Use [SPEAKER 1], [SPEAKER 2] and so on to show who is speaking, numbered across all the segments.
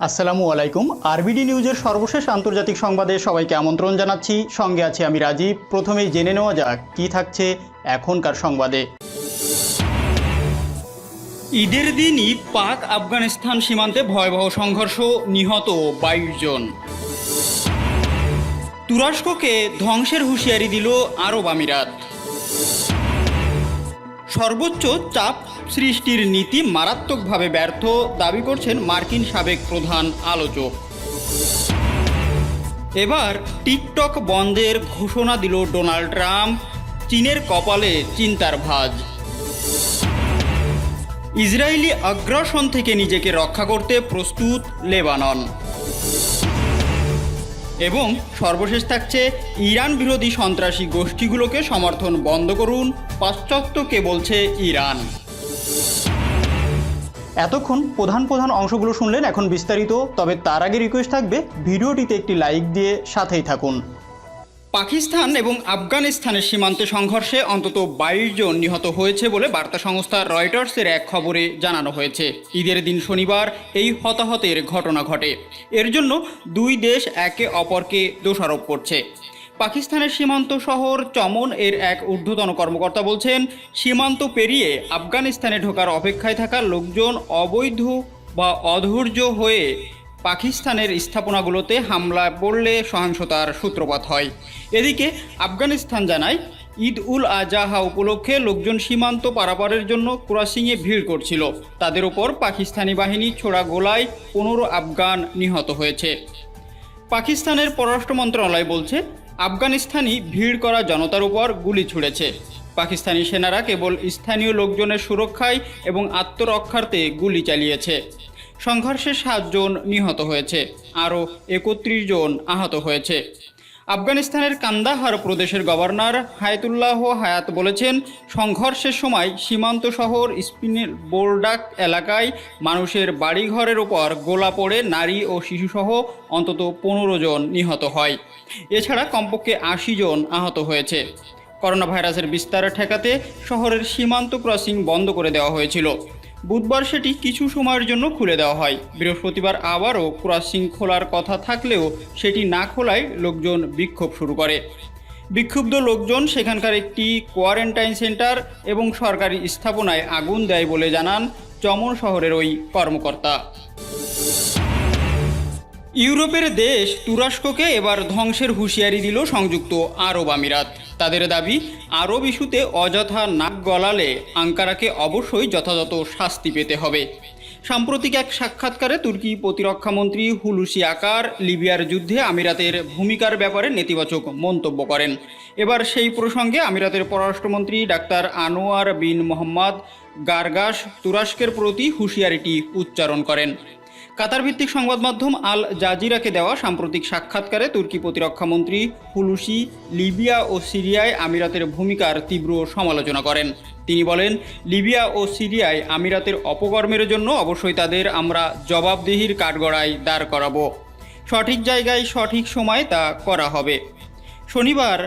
[SPEAKER 1] আসসালামু আলাইকুম। আরবিডি নিউজের সর্বশেষ আন্তর্জাতিক সংবাদে সবাইকে আমন্ত্রণ জানাচ্ছি। সঙ্গে আছি আমি রাজীব। প্রথমেই জেনে নেওয়া যাক কী থাকছে এখনকার সংবাদে। ঈদের দিনই পাক আফগানিস্তান সীমান্তে ভয়াবহ সংঘর্ষ, নিহত 22 জন। তুরস্ককে ধ্বংসের হুঁশিয়ারি দিল আরব আমিরাত। সর্বোচ্চ চাপ সৃষ্টির নীতি মারাত্মকভাবে ব্যর্থ, দাবি করছেন মার্কিন সাবেক প্রধান আলোচক। এবার টিকটক বন্ধের ঘোষণা দিল ডোনাল্ড ট্রাম্প, চীনের কপালে চিন্তার ভাঁজ। ইসরায়েলি আগ্রাসন থেকে নিজেকে রক্ষা করতে প্রস্তুত লেবানন। এবং সর্বশেষ থাকছে ইরান বিরোধী সন্ত্রাসী গোষ্ঠীগুলোকে সমর্থন বন্ধ করুন, পাশ্চাত্যকে বলছে ইরান। এতক্ষণ প্রধান অংশগুলো শুনলেন, এখন বিস্তারিত। তবে তার আগে রিকোয়েস্ট থাকবে ভিডিওটিতে একটি লাইক দিয়ে সাথেই থাকুন। পাকিস্তান এবং আফগানিস্তানের সীমান্তে সংঘর্ষে অন্তত 22 জন নিহত হয়েছে বলে বার্তা সংস্থা রয়টার্সের এক খবরে জানানো হয়েছে। ঈদের দিন শনিবার এই হতাহতের ঘটনা ঘটে। এর জন্য দুই দেশ একে অপরকে দোষারোপ করছে। পাকিস্তানের সীমান্ত শহর চমন এর এক ঊর্ধ্বতন কর্মকর্তা বলছেন, সীমান্ত পেরিয়ে আফগানিস্তানে ঢোকার অপেক্ষায় থাকা লোকজন অবৈধ বা অধৈর্য হয়ে পাকিস্তানের স্থাপনাগুলোতে হামলা পড়লে সহিংসতার সূত্রপাত হয়। এদিকে আফগানিস্তান জানায়, ঈদ উল আজহা উপলক্ষে লোকজন সীমান্ত পারাপারের জন্য ক্রসিংয়ে ভিড় করছিল। তাদের ওপর পাকিস্তানি বাহিনী ছোড়া গোলায় 15 আফগান নিহত হয়েছে। পাকিস্তানের পররাষ্ট্র মন্ত্রণালয় বলছে, আফগানিস্তানি ভিড় করা জনতার উপর গুলি ছুড়েছে। পাকিস্তানি সেনারা কেবল স্থানীয় লোকজনের সুরক্ষায় এবং আত্মরক্ষার্থে গুলি চালিয়েছে। সংঘর্ষে 7 জন নিহত হয়েছে, আরও 31 জন আহত হয়েছে। আফগানিস্তানের কান্দাহার প্রদেশের গভর্নর হায়াতুল্লাহ হায়াত বলেছেন, সংঘর্ষের সময় সীমান্ত শহর স্পিনেল বোরডাক এলাকায় মানুষের বাড়িঘরের ওপর গোলা পড়ে নারী ও শিশুসহ অন্তত 15 জন নিহত হয়। এছাড়া কমপক্ষে 80 জন আহত হয়েছে। করোনা ভাইরাসের বিস্তার ঠেকাতে শহরের সীমান্ত ক্রসিং বন্ধ করে দেওয়া হয়েছিল। বুধবার সেটি কিছু সময়ের জন্য খুলে দেওয়া হয়। বৃহস্পতিবার আবারও ক্রসিং খোলার কথা থাকলেও সেটি না খোলায় লোকজন বিক্ষোভ শুরু করে। বিক্ষুব্ধ লোকজন সেখানকার একটি কোয়ারেন্টাইন সেন্টার এবং সরকারি স্থাপনায় আগুন দেয় বলে জানান চমন শহরের ওই কর্মকর্তা। ইউরোপের দেশ তুরস্ককে এবার ধ্বংসের হুঁশিয়ারি দিল সংযুক্ত আরব আমিরাত। তাদের দাবি, আরব ইস্যুতে অযথা নাক গলালে আঙ্কারাকে অবশ্যই যথাযথ শাস্তি পেতে হবে। সাম্প্রতিক এক সাক্ষাৎকারে তুর্কি প্রতিরক্ষামন্ত্রী হুলুসি আকার লিবিয়ার যুদ্ধে আমিরাতের ভূমিকার ব্যাপারে নেতিবাচক মন্তব্য করেন। এবার সেই প্রসঙ্গে আমিরাতের পররাষ্ট্রমন্ত্রী ডাক্তার আনোয়ার বিন মোহাম্মদ গারগাস তুরস্কের প্রতি হুঁশিয়ারিটি উচ্চারণ করেন। কাতার ভিত্তিক সংবাদ মাধ্যম আল জাজিরাকে দেওয়া সাম্প্রতিক সাক্ষাৎকারে তুর্কি প্রতিরক্ষামন্ত্রী হুলুসি লিবিয়া ও সিরিয়ায় আমিরাতের ভূমিকার তীব্র সমালোচনা করেন। তিনি বলেন, লিবিয়া ও সিরিয়ায় আমিরাতের অপকর্মের জন্য অবশ্যই তাদের আমরা জবাবদিহির কাঠগড়ায় দাঁড় করাবো। সঠিক জায়গায় সঠিক সময় তা করা হবে। শনিবার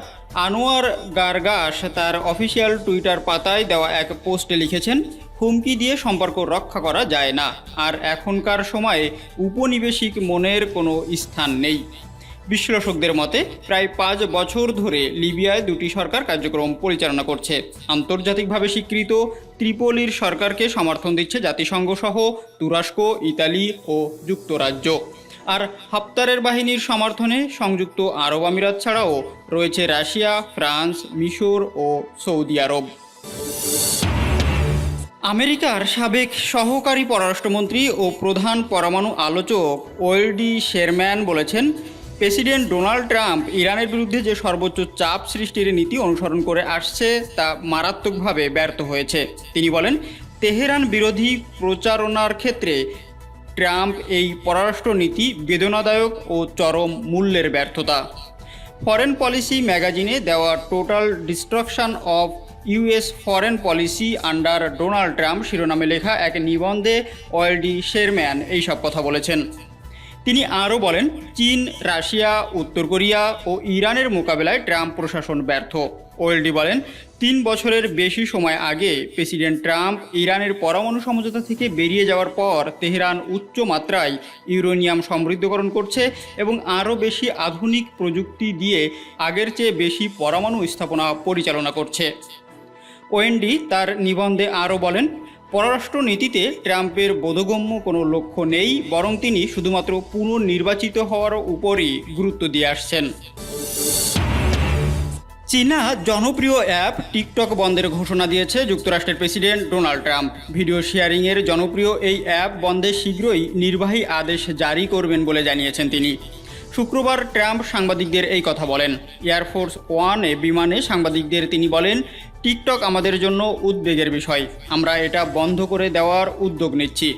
[SPEAKER 1] আনোয়ার গারগাস তার অফিসিয়াল টুইটার পাতায় দেওয়া এক পোস্টে লিখেছেন, হুমকি দিয়ে সম্পর্ক রক্ষা করা যায় না, আর এখনকার সময়ে উপনিবেশিক মনের কোনো স্থান নেই। বিশ্লেষকদের মতে প্রায় 5 বছর ধরে লিবিয়ায় দুটি সরকার কার্যক্রম পরিচালনা করছে। আন্তর্জাতিকভাবে স্বীকৃত ত্রিপোলির সরকারকে সমর্থন দিচ্ছে জাতিসংঘ সহ তুরস্ক, ইতালি ও যুক্তরাজ্য। আর হাফতারের বাহিনীর সমর্থনে সংযুক্ত আরব আমিরাত ছাড়াও রয়েছে রাশিয়া, ফ্রান্স, মিশর ও সৌদি আরব। আমেরিকার সাবেক সহকারী পররাষ্ট্রমন্ত্রী ও প্রধান পরমাণু আলোচক ওয়েডি শেরম্যান বলেছেন, প্রেসিডেন্ট ডোনাল্ড ট্রাম্প ইরানের বিরুদ্ধে যে সর্বোচ্চ চাপ সৃষ্টির নীতি অনুসরণ করে আসছে তা মারাত্মকভাবে ব্যর্থ হয়েছে। তিনি বলেন, তেহরান বিরোধী প্রচারণার ক্ষেত্রে ট্রাম্প এই পররাষ্ট্র নীতি বেদনাদায়ক ও চরম মূল্যের ব্যর্থতা। ফরেন পলিসি ম্যাগাজিনে দেওয়া total destruction of US foreign policy under Donald Trump শিরোনামে লেখা এক নিবন্ধে ওয়েডি শেরম্যান এইসব কথা বলেছেন। তিনি আরও বলেন, চীন, রাশিয়া, উত্তর কোরিয়া ও ইরানের মোকাবেলায় ট্রাম্প প্রশাসন ব্যর্থ। ওয়েলডি বলেন, 3 বছরের বেশি সময় আগে প্রেসিডেন্ট ট্রাম্প ইরানের পরমাণু সমঝোতা থেকে বেরিয়ে যাওয়ার পর তেহরান উচ্চ মাত্রায় ইউরেনিয়াম সমৃদ্ধকরণ করছে এবং আরও বেশি আধুনিক প্রযুক্তি দিয়ে আগের চেয়ে বেশি পরমাণু স্থাপনা পরিচালনা করছে। ওয়েন্ডি তার নিবন্ধে আরও বলেন, পররাষ্ট্র নীতিতে ট্রাম্পের বোধগম্য কোনো লক্ষ্য নেই, বরং তিনি শুধুমাত্র পুনর্নির্বাচিত হওয়ার উপরই গুরুত্ব দিয়ে আসছেন। চীনা জনপ্রিয় অ্যাপ টিকটক বন্ধের ঘোষণা দিয়েছে যুক্তরাষ্ট্রের প্রেসিডেন্ট ডোনাল্ড ট্রাম্প। ভিডিও শেয়ারিংয়ের জনপ্রিয় এই অ্যাপ বন্ধে শীঘ্রই নির্বাহী আদেশ জারি করবেন বলে জানিয়েছেন তিনি। শুক্রবার ট্রাম্প সাংবাদিকদের এই কথা বলেন। এয়ারফোর্স ওয়ানে বিমানে সাংবাদিকদের তিনি বলেন, টিকটক আমাদের জন্য উদ্বেগের বিষয়, আমরা এটা বন্ধ করে দেওয়ার উদ্যোগ নিচ্ছি।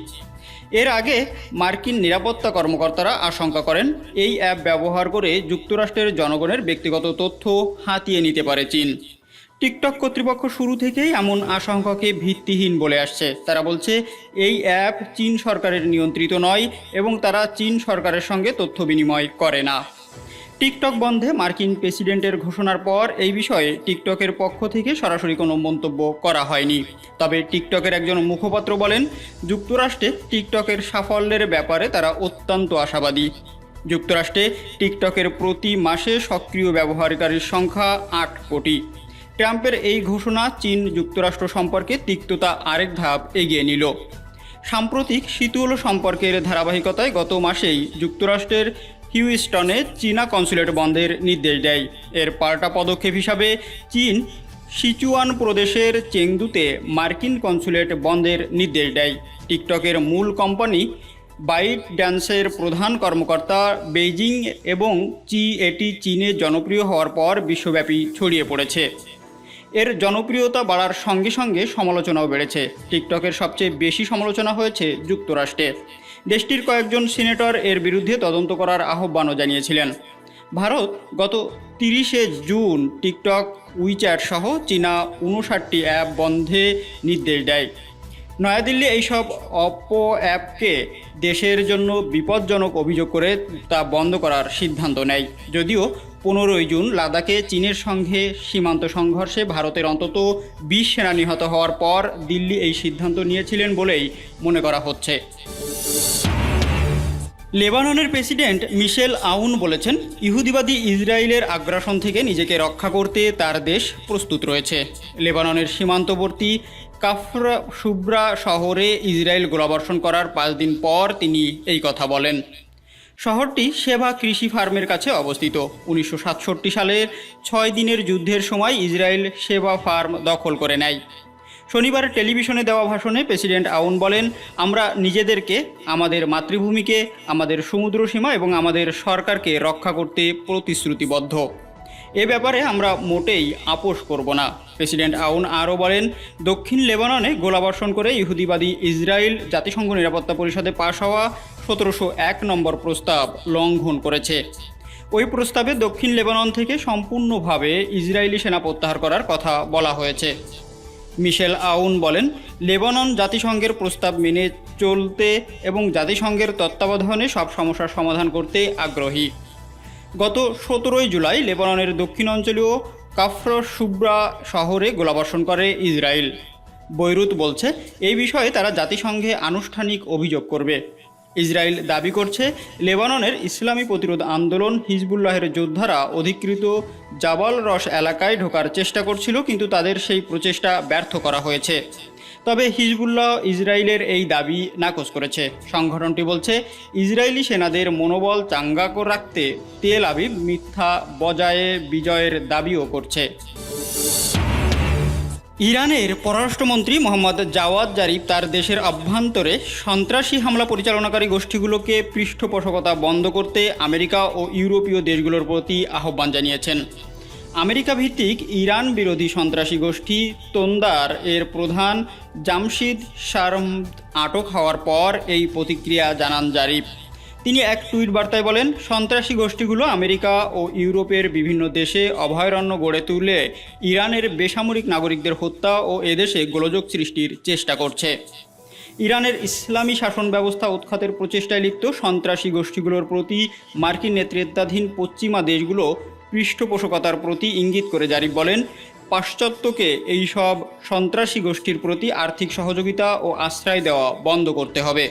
[SPEAKER 1] এর আগে মার্কিন নিরাপত্তা কর্মকর্তারা আশঙ্কা করেন, এই অ্যাপ ব্যবহার করে যুক্তরাষ্ট্রের জনগণের ব্যক্তিগত তথ্য হাতিয়ে নিতে পারে চীন। টিকটক কর্তৃপক্ষ শুরু থেকেই এমন আশঙ্কাকে ভিত্তিহীন বলে আসছে। তারা বলছে, এই অ্যাপ চীন সরকারের নিয়ন্ত্রিত নয় এবং তারা চীন সরকারের সঙ্গে তথ্য বিনিময় করে না। টিকটক বন্ধে মার্কিন প্রেসিডেন্টের ঘোষণার পর এই বিষয়ে টিকটকের পক্ষ থেকে সরাসরি কোনো মন্তব্য করা হয়নি। তবে টিকটকের একজন মুখপাত্র বলেন, যুক্তরাষ্ট্রে টিকটকের সাফল্যের ব্যাপারে তারা অত্যন্ত আশাবাদী। যুক্তরাষ্ট্রে টিকটকের প্রতি মাসে সক্রিয় ব্যবহারকারীর সংখ্যা 8 কোটি। ট্রাম্পের এই ঘোষণা চীন যুক্তরাষ্ট্র সম্পর্কে তিক্ততা আরেক ধাপ এগিয়ে নিল। সাম্প্রতিক শীতল সম্পর্কের ধারাবাহিকতায় গত মাসেই যুক্তরাষ্ট্রের হিউস্টনে চীনা কনসুলেট বন্ধের নির্দেশ দেয়। এর পাল্টা পদক্ষেপ হিসাবে চীন সিচুয়ান প্রদেশের চেংদুতে মার্কিন কনসুলেট বন্ধের নির্দেশ দেয়। টিকটকের মূল কোম্পানি বাইট ড্যান্সের প্রধান কর্মকর্তা বেইজিং এবং এটি চীনে জনপ্রিয় হওয়ার পর বিশ্বব্যাপী ছড়িয়ে পড়েছে। এর জনপ্রিয়তা বাড়ার সঙ্গে সঙ্গে সমালোচনাও বেড়েছে। টিকটকের সবচেয়ে বেশি সমালোচনা হয়েছে যুক্তরাষ্ট্রে। দেশটির কয়েকজন সিনেটর এর বিরুদ্ধে তদন্ত করার আহ্বানও জানিয়েছিলেন। ভারত গত 30 জুন টিকটক, উইচ্যাট সহ চীনা 59টি অ্যাপ বন্ধে নির্দেশ দেয়। নয়াদিল্লি এইসব অ্যাপকে দেশের জন্য বিপজ্জনক অভিযোগ করে তা বন্ধ করার সিদ্ধান্ত নেয়। যদিও 15 জুন লাদাখে চীনের সঙ্গে সীমান্ত সংঘর্ষে ভারতের অন্তত 20 সেনা নিহত হওয়ার পর দিল্লি এই সিদ্ধান্ত নিয়েছিলেন বলেই মনে করা হচ্ছে। লেবাননের প্রেসিডেন্ট মিশেল আউন বলেছেন, ইহুদিবাদী ইসরায়েলের আগ্রাসন থেকে নিজেকে রক্ষা করতে তার দেশ প্রস্তুত রয়েছে। লেবাননের সীমান্তবর্তী কাফরা শুব্রা শহরে ইসরায়েল গোলাবর্ষণ করার 5 দিন পর তিনি এই কথা বলেন। শহরটি শেবা কৃষি ফার্মের কাছে অবস্থিত। 1967 সালের 6 দিনের যুদ্ধের সময় ইসরায়েল শেবা ফার্ম দখল করে নেয়। শনিবার টেলিভিশনে দেওয়া ভাষণে প্রেসিডেন্ট আউন বলেন, আমরা নিজেদেরকে, আমাদের মাতৃভূমিকে, আমাদের সমুদ্র সীমা এবং আমাদের সরকারকে রক্ষা করতে প্রতিশ্রুতিবদ্ধ। এ ব্যাপারে আমরা মোটেই আপোষ করব না। প্রেসিডেন্ট আউন আরও বলেন, দক্ষিণ লেবাননে গোলাবর্ষণ করে ইহুদিবাদী ইসরায়েল জাতিসংঘ নিরাপত্তা পরিষদে পাশ হওয়া 1701 নম্বর প্রস্তাব লঙ্ঘন করেছে। ওই প্রস্তাবে দক্ষিণ লেবানন থেকে সম্পূর্ণভাবে ইসরায়েলি সেনা প্রত্যাহার করার কথা বলা হয়েছে। মিশেল আউন বলেন, লেবানন জাতিসংঘের প্রস্তাব মেনে চলতে এবং জাতিসংঘের তত্ত্বাবধানে সব সমস্যার সমাধান করতে আগ্রহী। গত 17 জুলাই লেবাননের দক্ষিণ অঞ্চলীয় কাফর শুব্রা শহরে গোলাবর্ষণ করে ইসরায়েল। বৈরুত বলছে, এই বিষয়ে তারা জাতিসংঘে আনুষ্ঠানিক অভিযোগ করবে। ইসরায়েল দাবি করছে, লেবাননের ইসলামী প্রতিরোধ আন্দোলন হিজবুল্লাহের যোদ্ধারা অধিকৃত জাবাল রস এলাকায় ঢোকার চেষ্টা করছিল, কিন্তু তাদের সেই প্রচেষ্টা ব্যর্থ করা হয়েছে। তবে হিজবুল্লাহ ইসরায়েলের এই দাবি নাকচ করেছে। সংগঠনটি বলছে, ইসরায়েলি সেনাদের মনোবল চাঙ্গা রাখতে তেল আবিব মিথ্যা বজায়ে বিজয়ের দাবিও করছে। ইরানের পররাষ্ট্রমন্ত্রী মোহাম্মদ জাওয়াদ জারিফ তার দেশের অভ্যন্তরে সন্ত্রাসী হামলা পরিচালনাকারী গোষ্ঠীগুলোকে পৃষ্ঠপোষকতা বন্ধ করতে আমেরিকা ও ইউরোপীয় দেশগুলোর প্রতি আহ্বান জানিয়েছেন। আমেরিকা ভিত্তিক ইরান বিরোধী সন্ত্রাসী গোষ্ঠী তোন্দার এর প্রধান জামশিদ শারমদ আটক হওয়ার পর এই প্রতিক্রিয়া জানান জারিফ। তিনি এক টুইট বার্তায় বলেন, সন্ত্রাসী গোষ্ঠীগুলো আমেরিকা ও ইউরোপের বিভিন্ন দেশে অভয়ারণ্য গড়ে তুলে ইরানের বেসামরিক নাগরিকদের হত্যা ও এদেশে গোলযোগ সৃষ্টির চেষ্টা করছে। ইরানের ইসলামী শাসন ব্যবস্থা উৎখাতের প্রচেষ্টায় লিপ্ত সন্ত্রাসী গোষ্ঠীগুলোর প্রতি মার্কিন নেতৃত্বাধীন পশ্চিমা দেশগুলো পৃষ্ঠপোষকতার প্রতি ইঙ্গিত করে জারিফ বলেন, পাশ্চাত্যকে এই সব সন্ত্রাসী গোষ্ঠীর প্রতি আর্থিক সহযোগিতা ও আশ্রয় দেওয়া বন্ধ করতে হবে।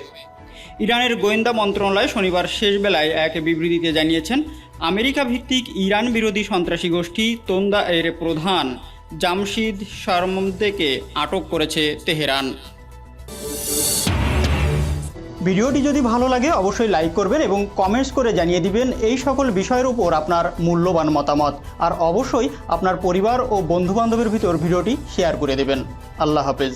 [SPEAKER 1] ইরানের গোয়েন্দা মন্ত্রণালয় শনিবার শেষ বেলায় এক বিবৃতিতে জানিয়েছেন, আমেরিকা ভিত্তিক ইরান বিরোধী সন্ত্রাসী গোষ্ঠী তোন্দা এর প্রধান জামশিদ শারমদেকে আটক করেছে তেহরান। ভিডিওটি যদি ভালো লাগে অবশ্যই লাইক করবেন এবং কমেন্টস করে জানিয়ে দিবেন এই সকল বিষয়ের উপর আপনার মূল্যবান মতামত। আর অবশ্যই আপনার পরিবার ও বন্ধুবান্ধবের ভিতর ভিডিওটি শেয়ার করে দেবেন। আল্লাহ হাফেজ।